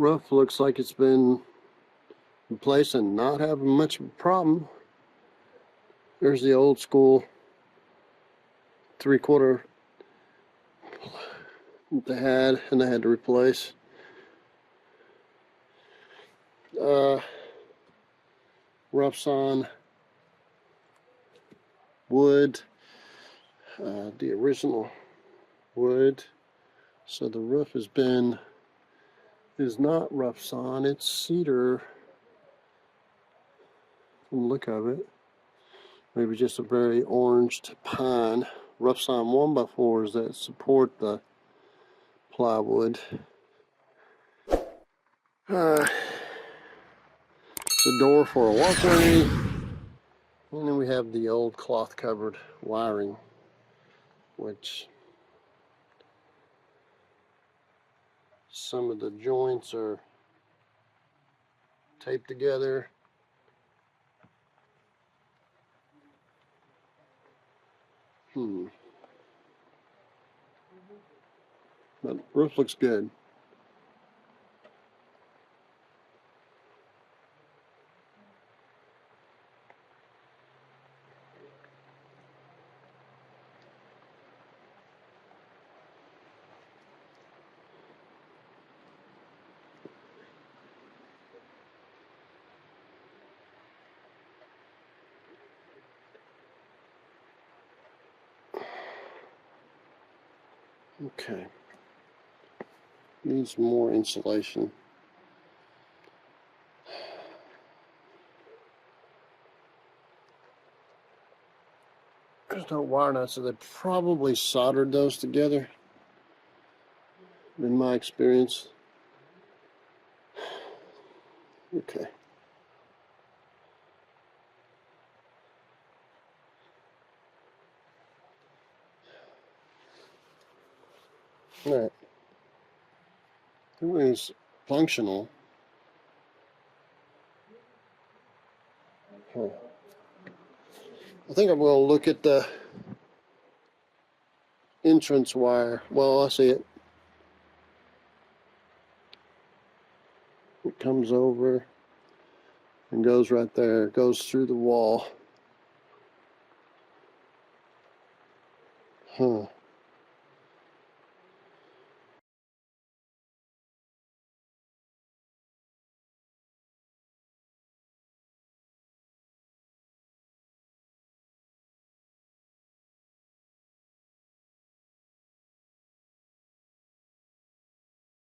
Roof looks like it's been replaced and not having much of a problem. There's the old school 3/4 that they had, and they had to replace. Roughs on wood, the original wood. So the roof is not roughs on, it's cedar from the look of it. Maybe just a very oranged pine. Roughs on 1x4s that support the plywood. The door for a walkway, and then we have the old cloth covered wiring, which some of the joints are taped together. But the roof looks good. Okay. Needs more insulation. There's no wire nuts, so they probably soldered those together, in my experience. Okay. Alright. Everything's functional. I think I'm going to look at the entrance wire. Well, I see it. It comes over and goes right there. It goes through the wall.